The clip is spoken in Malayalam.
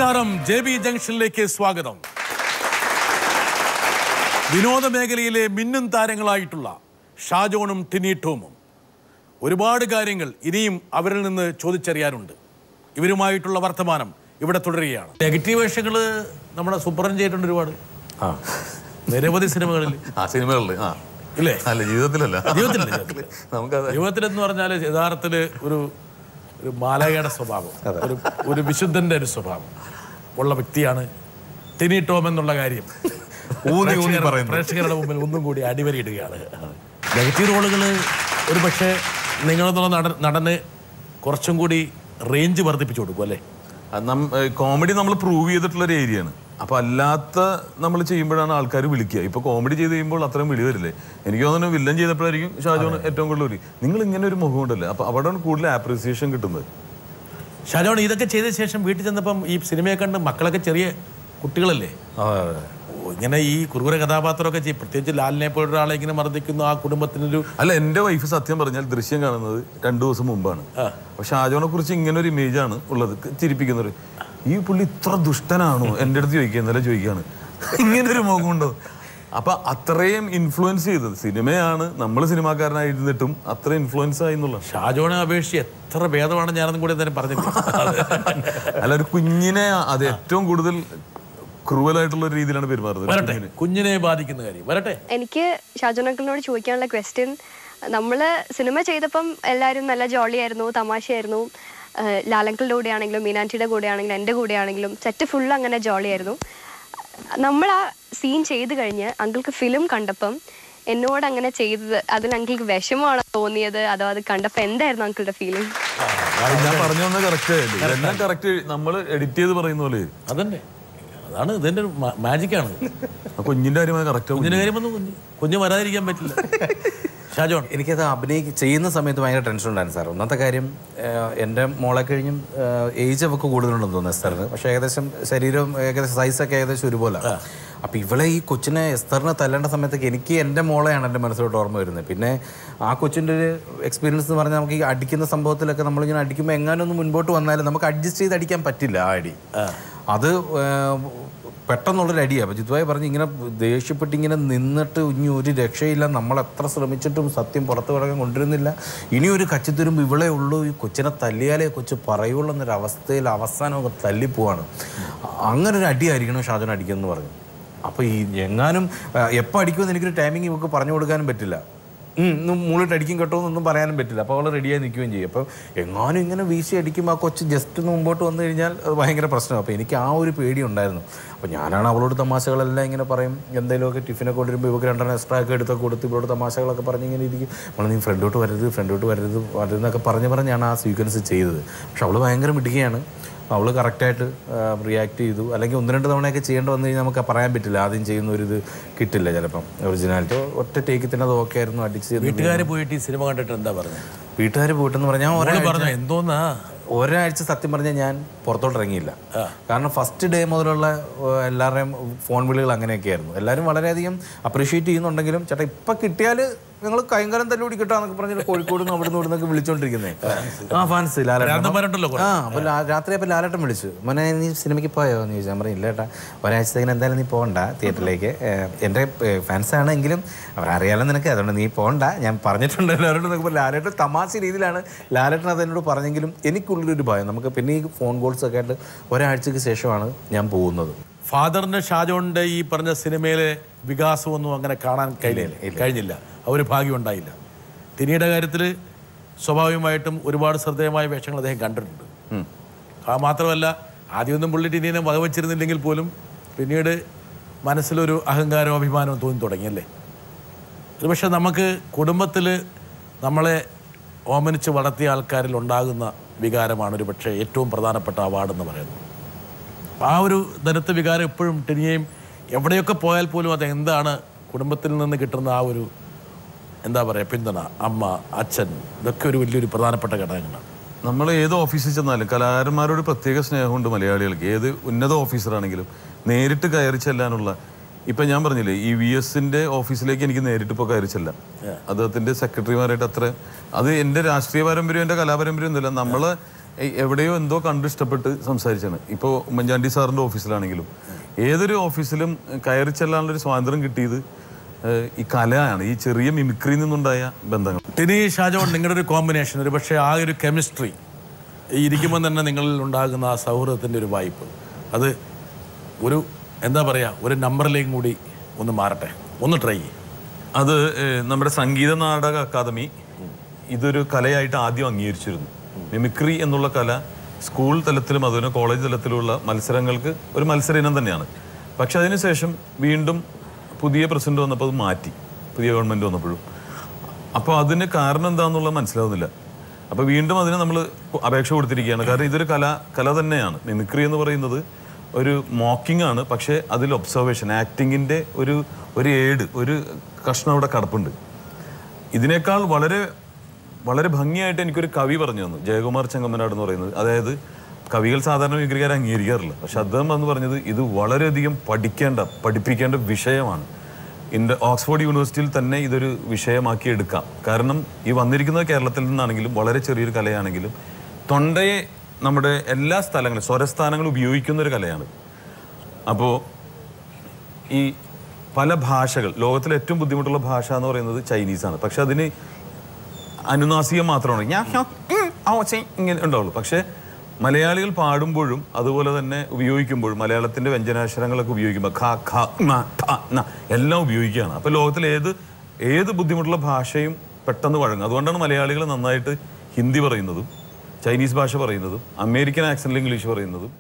നമസ്കാരം, JB ജംഗ്ഷനിലേക്ക് സ്വാഗതം. വിനോദ മേഖലയിലെ മിന്നും താരങ്ങളായിട്ടുള്ള ഷാജോണും ടിനി ടോമും ഒരുപാട് കാര്യങ്ങൾ ഇനിയും അവരിൽ നിന്ന് ചോദിച്ചറിയാനുണ്ട്. ഇവരുമായിട്ടുള്ള വർത്തമാനം ഇവിടെ തുടരുകയാണ്. നെഗറ്റീവ് വേഷങ്ങൾ നമ്മുടെ സൂപ്പറൻ ചെയ്തിട്ടുണ്ട് ഒരുപാട്, നിരവധി സിനിമകളിൽ. ഇല്ലേ? അല്ല, ജീവിതത്തിലല്ല, ജീവിതത്തിലെന്ന് പറഞ്ഞാൽ യഥാർത്ഥത്തിൽ ഒരു മാലാഖയുടെ സ്വഭാവം, ഒരു വിശുദ്ധന്റെ ഒരു സ്വഭാവം ഉള്ള വ്യക്തിയാണ് ടിനി ടോം എന്നുള്ള കാര്യം പ്രേക്ഷകരുടെ മുമ്പിൽ ഒന്നും കൂടി അടിവരയിടുകയാണ്. നെഗറ്റീവ് റോളുകൾ ഒരു പക്ഷേ നിങ്ങളെന്നുള്ള നടന് കുറച്ചും കൂടി റേഞ്ച് വർദ്ധിപ്പിച്ചു കൊടുക്കും അല്ലേ? കോമഡി നമ്മൾ പ്രൂവ് ചെയ്തിട്ടുള്ളൊരു ഏരിയയാണ്. അപ്പോൾ അല്ലാത്ത നമ്മൾ ചെയ്യുമ്പോഴാണ് ആൾക്കാർ വിളിക്കുക. ഇപ്പോൾ കോമഡി ചെയ്ത് കഴിയുമ്പോൾ അത്രയും വിളി വരില്ലേ? എനിക്ക് തോന്നുന്നു വില്ലൻ ചെയ്തപ്പോഴായിരിക്കും ഷാജോൺ ഏറ്റവും കൂടുതൽ വിളി. നിങ്ങൾ ഇങ്ങനെ ഒരു മുഖമുണ്ടല്ലേ, അപ്പോൾ അവിടെയാണ് കൂടുതൽ ആപ്രിസിയേഷൻ കിട്ടുന്നത്. ഷാജോൺ ഇതൊക്കെ ചെയ്ത ശേഷം വീട്ടിൽ ചെന്നപ്പം ഈ സിനിമയെ കണ്ട് മക്കളൊക്കെ ചെറിയ കുട്ടികളല്ലേ, ഇങ്ങനെ ഈ കുറുകുര കഥാപാത്രമൊക്കെ ചെയ്യും, പ്രത്യേകിച്ച് ലാലിനെ പോലെ ഒരാളെ ഇങ്ങനെ മർദ്ദിക്കുന്നു ആ കുടുംബത്തിനൊരു. അല്ല, എൻ്റെ വൈഫ് സത്യം പറഞ്ഞാൽ ദൃശ്യം കാണുന്നത് 2 ദിവസം മുമ്പാണ്. അപ്പോൾ ഷാജോനെ കുറിച്ച് ഇങ്ങനെ ഒരു ഇമേജാണ് ഉള്ളത്, ചിരിപ്പിക്കുന്നൊരു. ഈ പുള്ളി ഇത്ര ദുഷ്ടനാണോ എൻ്റെ അടുത്ത് ചോദിക്കുക, ഇന്നലെ ചോദിക്കുകയാണ്, ഇങ്ങനൊരു മുഖമുണ്ടോ? അപ്പം അത്രയും ഇൻഫ്ലുവൻസ് ചെയ്തത് സിനിമയാണ്. നമ്മൾ സിനിമാക്കാരനായിരുന്നിട്ടും അത്ര ഇൻഫ്ലുവൻസ് ആയി എന്നുള്ള. ഷാജോനെ അപേക്ഷിച്ച് എത്ര ഭേദമാണ് ഞാനതും കൂടി തന്നെ പറഞ്ഞിട്ടുണ്ട്. അല്ല, ഒരു കുഞ്ഞിനെ അത് ഏറ്റവും കൂടുതൽ ക്രൂവലായിട്ടുള്ള ഒരു രീതിയിലാണ് പെരുമാറുന്നത്. കുഞ്ഞിനെ ബാധിക്കുന്ന കാര്യം വരട്ടെ. എനിക്ക് ഷാജോൺ അങ്കിളിനോട് ചോദിക്കാനുള്ള ക്വസ്റ്റ്യൻ, നമ്മള് സിനിമ ചെയ്തപ്പം എല്ലാവരും നല്ല ജോളിയായിരുന്നു, തമാശയായിരുന്നു. ലാലങ്കളുടെ കൂടെ ആണെങ്കിലും മീനാൻറ്റിയുടെ കൂടെ ആണെങ്കിലും എൻ്റെ കൂടെ ആണെങ്കിലും സെറ്റ് ഫുൾ അങ്ങനെ ജോളിയായിരുന്നു. നമ്മൾ ആ സീൻ ചെയ്ത് കഴിഞ്ഞ് അങ്കിൾക്ക് ഫിലിം കണ്ടപ്പം എന്നോട് അങ്ങനെ ചെയ്തത് അതിൽ അങ്കിൾക്ക് വിഷമമാണ് തോന്നിയത്, അതോ അത് കണ്ടപ്പോൾ എന്തായിരുന്നു അങ്കിളുടെ ഫീലിംഗ്? ഞാൻ പറഞ്ഞു വന്നത് കറക്റ്റ് നമ്മൾ എഡിറ്റ് ചെയ്ത് പറയുന്ന പോലെ അതന്നെ, അതാണ് ഇതിൻ്റെ മാജിക്കാണ്. കുഞ്ഞിൻ്റെ കാര്യമാണ് കറക്റ്റ്. കുഞ്ഞിൻ്റെ കാര്യമൊന്നും കുഞ്ഞ് വരാതിരിക്കാൻ പറ്റില്ല. ഷാജോൺ, എനിക്കത് ചെയ്യുന്ന സമയത്ത് ഭയങ്കര ടെൻഷൻ ഉണ്ടായിരുന്നു സാർ. ഒന്നാമത്തെ കാര്യം, എൻ്റെ മോളെ കഴിഞ്ഞും ഏജ് ഒക്കെ കൂടുതലുണ്ടെന്ന് തോന്നുന്നു എസ്തറിന്. പക്ഷേ ഏകദേശം ശരീരം ഏകദേശം സൈസൊക്കെ ഏകദേശം ഒരുപോലെ. അപ്പോൾ ഇവളെ ഈ കൊച്ചിനെ എസ്തറിനെ തല്ലേണ്ട സമയത്തൊക്കെ എനിക്ക് എൻ്റെ മോളെയാണ് എൻ്റെ മനസ്സിലോട്ട് ഓർമ്മ വരുന്നത്. പിന്നെ ആ കൊച്ചിൻ്റെ ഒരു എക്സ്പീരിയൻസ് എന്ന് പറഞ്ഞാൽ നമുക്ക് ഈ അടിക്കുന്ന സംഭവത്തിലൊക്കെ നമ്മളിങ്ങനെ അടിക്കുമ്പോൾ എങ്ങാനൊന്നും മുൻപോട്ട് വന്നാലും നമുക്ക് അഡ്ജസ്റ്റ് ചെയ്ത് അടിക്കാൻ പറ്റില്ല ആ അടി. അത് പെട്ടെന്നുള്ളൊരു അടിയാണ്. അപ്പോൾ ജിത്വായി പറഞ്ഞ് ഇങ്ങനെ ദേഷ്യപ്പെട്ട് ഇങ്ങനെ നിന്നിട്ട് ഇനി ഒരു രക്ഷയില്ല, നമ്മൾ എത്ര ശ്രമിച്ചിട്ടും സത്യം പുറത്ത് കിടക്കാൻ കൊണ്ടുവരുന്നില്ല, ഇനി ഒരു കച്ചിത്തുരുമ്പ് ഇവളെ ഉള്ളൂ, ഈ കൊച്ചിനെ തല്ലിയാലേ കൊച്ചു പറയുള്ളൂ എന്നൊരവസ്ഥയിൽ അവസാനം തല്ലിപ്പോവാണ്. അങ്ങനെ ഒരു അടിയായിരിക്കണം ഷാജോൻ അടിക്കുമെന്ന് പറഞ്ഞു. അപ്പോൾ ഈ എങ്ങാനും എപ്പോൾ അടിക്കുമെന്ന് എനിക്കൊരു ടൈമിങ് ഇവർക്ക് പറഞ്ഞു കൊടുക്കാനും പറ്റില്ല. മുകളിട്ട് അടിക്കും കേട്ടോ എന്നൊന്നും പറയാനും പറ്റില്ല. അപ്പോൾ അവൾ റെഡിയായി നിൽക്കുകയും ചെയ്യും. അപ്പോൾ എങ്ങാനും ഇങ്ങനെ വീശി അടിക്കുമ്പോൾ ആ കൊച്ച് ജസ്റ്റ് ഒന്ന് മുമ്പോട്ട് വന്നു കഴിഞ്ഞാൽ അത് ഭയങ്കര പ്രശ്നമാണ്. അപ്പോൾ എനിക്ക് ആ ഒരു പേടി ഉണ്ടായിരുന്നു. അപ്പോൾ ഞാനാണ് അവളോട് തമാശകളെല്ലാം ഇങ്ങനെ പറയും. എന്തെങ്കിലുമൊക്കെ ടിഫിനൊക്കെ കൊണ്ടുവരുമ്പോൾ ഇവർക്ക് 2 എക്സ്ട്രാ ഒക്കെ എടുത്തൊക്കെ കൊടുത്ത് ഇവളോട് തമാശകളൊക്കെ പറഞ്ഞ് ഇങ്ങനെ ഇരിക്കും. നമ്മൾ നീ ഫ്രണ്ടോട്ട് വരുന്നൊക്കെ പറഞ്ഞ് ഞാൻ ആ സീക്വൻസ് ചെയ്തത്. പക്ഷെ അവൾ ഭയങ്കര മിടുകയാണ്. അവൾ കറക്റ്റായിട്ട് റിയാക്ട് ചെയ്തു. അല്ലെങ്കിൽ 1-2 തവണയൊക്കെ ചെയ്യേണ്ടി വന്നു കഴിഞ്ഞാൽ നമുക്ക് പറയാൻ പറ്റില്ല, ആദ്യം ചെയ്യുന്ന ഒരു ഇത് കിട്ടില്ല ചിലപ്പം ഒറിജിനാലിറ്റി. ഒറ്റ ടേക്കിൽ തന്നെ അത് ഓക്കെ ആയിരുന്നു. അടിച്ച് വീട്ടുകാർ പോയിട്ട് ഈ സിനിമ കണ്ടിട്ട് എന്താ പറഞ്ഞത്? വീട്ടുകാർ പോയിട്ടെന്ന് പറഞ്ഞാൽ എന്തോന്നാ ഒരാഴ്ച സത്യം പറഞ്ഞാൽ ഞാൻ പുറത്തോട്ട് ഇറങ്ങിയില്ല. കാരണം ഫസ്റ്റ് ഡേ മുതലുള്ള എല്ലാവരുടെയും ഫോൺ വിളികൾ അങ്ങനെയൊക്കെ ആയിരുന്നു. എല്ലാവരും വളരെയധികം അപ്രീഷിയേറ്റ് ചെയ്യുന്നുണ്ടെങ്കിലും ചേട്ടാ ഇപ്പം കിട്ടിയാൽ ഞങ്ങൾ കൈകാലം തല്ലുകൂടി കിട്ടാന്നൊക്കെ പറഞ്ഞിട്ട് കോഴിക്കോട് നിന്ന് അവിടെ നിന്നൊക്കെ വിളിച്ചോണ്ടിരിക്കുന്നത്. ഫാൻസ് ലാലേട്ടൻ. അപ്പോൾ രാത്രി അപ്പോൾ ലാലേട്ടൻ വിളിച്ചു, മോനെ നീ സിനിമയ്ക്ക് പോയോ എന്ന് ചോദിച്ചാൽ പറഞ്ഞു ഇല്ല ഏട്ടാ, ഒരാഴ്ചത്തേക്ക് എന്തായാലും നീ പോകണ്ട തിയേറ്ററിലേക്ക്, എൻ്റെ ഫാൻസാണെങ്കിലും അവരറിയാലോ നിനക്ക്, അതുകൊണ്ട് നീ പോകണ്ട, ഞാൻ പറഞ്ഞിട്ടുണ്ട് എല്ലാവരോടും എന്നൊക്കെ. ലാലേട്ടൻ തമാശ രീതിയിലാണ് ലാലേട്ടൻ അതെന്നോട് പറഞ്ഞെങ്കിലും എനിക്കുള്ളൊരു ഭയം. നമുക്ക് പിന്നെ ഈ ഫോൺ കോൾസ് ഒക്കെ ആയിട്ട് ഒരാഴ്ചക്ക് ശേഷമാണ് ഞാൻ പോകുന്നത്. ഫാദറിൻ്റെ ഷാജോണിൻ്റെ ഈ പറഞ്ഞ സിനിമയിലെ വികാസമൊന്നും അങ്ങനെ കാണാൻ കഴിഞ്ഞില്ല, ഒരു ഭാഗ്യം ഉണ്ടായില്ല. ടിനിയുടെ കാര്യത്തിൽ സ്വാഭാവികമായിട്ടും ഒരുപാട് ശ്രദ്ധേയമായ വേഷങ്ങൾ അദ്ദേഹം കണ്ടിട്ടുണ്ട്. മാത്രമല്ല ആദ്യമൊന്നും പുള്ളി ടിനിയെ വകവച്ചിരുന്നില്ലെങ്കിൽ പോലും പിന്നീട് മനസ്സിലൊരു അഹങ്കാരവും അഭിമാനവും തോന്നി തുടങ്ങിയല്ലേ. ഒരു പക്ഷേ നമുക്ക് കുടുംബത്തിൽ നമ്മളെ ഓമനിച്ച് വളർത്തിയ ആൾക്കാരിൽ ഉണ്ടാകുന്ന വികാരമാണ് ഒരു പക്ഷേ ഏറ്റവും പ്രധാനപ്പെട്ട അവാർഡെന്ന് പറയുന്നത്. ആ ഒരു ധനത്തെ വികാരം എപ്പോഴും ടിനിയെയും എവിടെയൊക്കെ പോയാൽ പോലും അതെന്താണ് കുടുംബത്തിൽ നിന്ന് കിട്ടുന്ന ആ ഒരു എന്താ പറയുക പിന്തുണ, അമ്മ അച്ഛൻ, ഇതൊക്കെ ഒരു വലിയൊരു പ്രധാനപ്പെട്ട ഘടകങ്ങളാണ്. നമ്മൾ ഏത് ഓഫീസിൽ ചെന്നാലും കലാകാരന്മാരോട് പ്രത്യേക സ്നേഹമുണ്ട് മലയാളികൾക്ക്. ഏത് ഉന്നത ഓഫീസറാണെങ്കിലും നേരിട്ട് കയറി ചെല്ലാനുള്ള. ഇപ്പം ഞാൻ പറഞ്ഞില്ലേ, ഈ VSൻ്റെ ഓഫീസിലേക്ക് എനിക്ക് നേരിട്ട് ഇപ്പോൾ കയറി ചെല്ലാം. അദ്ദേഹത്തിൻ്റെ സെക്രട്ടറിമാരായിട്ട് അത്ര അത് എൻ്റെ രാഷ്ട്രീയ പാരമ്പര്യം എൻ്റെ കലാപാരമ്പര്യം ഒന്നുമില്ല. നമ്മൾ എവിടെയോ എന്തോ കണ്ടിഷ്ടപ്പെട്ട് സംസാരിച്ചാണ്. ഇപ്പോൾ ഉമ്മൻചാണ്ടി സാറിൻ്റെ ഓഫീസിലാണെങ്കിലും ഏതൊരു ഓഫീസിലും കയറി ചെല്ലാനുള്ളൊരു സ്വാതന്ത്ര്യം കിട്ടിയത് ഈ കലയാണ്, ഈ ചെറിയ മിമിക്രിയിൽ നിന്നുണ്ടായ ബന്ധങ്ങൾ. ടിനി, ഷാജോൺ, നിങ്ങളുടെ ഒരു കോമ്പിനേഷൻ, ഒരു പക്ഷേ ആ ഒരു കെമിസ്ട്രി ഇരിക്കുമ്പോൾ തന്നെ നിങ്ങളിൽ ഉണ്ടാകുന്ന ആ സൗഹൃദത്തിൻ്റെ ഒരു വായ്പ്, അത് ഒരു എന്താ പറയുക, ഒരു നമ്പറിലേക്കും കൂടി ഒന്ന് മാറട്ടെ, ഒന്ന് ട്രൈ ചെയ്യും. അത് നമ്മുടെ സംഗീത നാടക അക്കാദമി ഇതൊരു കലയായിട്ട് ആദ്യം അംഗീകരിച്ചിരുന്നു. മിമിക്രി എന്നുള്ള കല സ്കൂൾ തലത്തിലും അതുപോലെ കോളേജ് തലത്തിലുള്ള മത്സരങ്ങൾക്ക് ഒരു മത്സര ഇനം തന്നെയാണ്. പക്ഷെ അതിനുശേഷം വീണ്ടും പുതിയ പ്രസിഡന്റ് വന്നപ്പോൾ അത് മാറ്റി, പുതിയ ഗവൺമെൻറ് വന്നപ്പോഴും. അപ്പോൾ അതിന് കാരണം എന്താണെന്നുള്ളത് മനസ്സിലാവുന്നില്ല. അപ്പോൾ വീണ്ടും അതിന് നമ്മൾ അപേക്ഷ കൊടുത്തിരിക്കുകയാണ്. കാരണം ഇതൊരു കല തന്നെയാണ്. മിമിക്രി എന്ന് പറയുന്നത് ഒരു മോക്കിംഗ് ആണ്, പക്ഷേ അതിൽ ഒബ്സർവേഷൻ, ആക്ടിങ്ങിൻ്റെ ഒരു ഏട്, ഒരു കഷ്ണം അവിടെ കിടപ്പുണ്ട്. ഇതിനേക്കാൾ വളരെ വളരെ ഭംഗിയായിട്ട് എനിക്കൊരു കവി പറഞ്ഞു തന്നു, ജയകുമാർ ചെങ്ങമ്മനാട് എന്ന് പറയുന്നത്. അതായത് കവികൾ സാധാരണ മിമിക്രിക്കാരെ അംഗീകരിക്കാറില്ല, പക്ഷെ അദ്ദേഹം വന്ന് പറഞ്ഞത് ഇത് വളരെയധികം പഠിപ്പിക്കേണ്ട വിഷയമാണ്. ഓക്സ്ഫോർഡ് യൂണിവേഴ്സിറ്റിയിൽ തന്നെ ഇതൊരു വിഷയമാക്കി എടുക്കാം. കാരണം ഈ വന്നിരിക്കുന്നത് കേരളത്തിൽ നിന്നാണെങ്കിലും വളരെ ചെറിയൊരു കലയാണെങ്കിലും തൊണ്ടയെ നമ്മുടെ എല്ലാ സ്ഥലങ്ങളും സ്വരസ്ഥാനങ്ങളും ഉപയോഗിക്കുന്ന ഒരു കലയാണ്. അപ്പോൾ ഈ പല ഭാഷകൾ, ലോകത്തിലെ ഏറ്റവും ബുദ്ധിമുട്ടുള്ള ഭാഷ എന്ന് പറയുന്നത് ചൈനീസാണ്. പക്ഷെ അതിന് അനുനാസികം മാത്രമാണ് ഇങ്ങനെ ഉണ്ടാവുള്ളൂ. പക്ഷേ മലയാളികൾ പാടുമ്പോഴും അതുപോലെ തന്നെ ഉപയോഗിക്കുമ്പോഴും മലയാളത്തിൻ്റെ വ്യഞ്ജനാക്ഷരങ്ങളൊക്കെ ഉപയോഗിക്കുമ്പോൾ ഖ ഖ ന ഠ ന എല്ലാം ഉപയോഗിക്കുകയാണ്. അപ്പോൾ ലോകത്തിലെ ഏത് ബുദ്ധിമുട്ടുള്ള ഭാഷയും പെട്ടെന്ന് വഴങ്ങും. അതുകൊണ്ടാണ് മലയാളികൾ നന്നായിട്ട് ഹിന്ദി പറയുന്നതും ചൈനീസ് ഭാഷ പറയുന്നതും അമേരിക്കൻ ആക്സന്റിൽ ഇംഗ്ലീഷ് പറയുന്നതും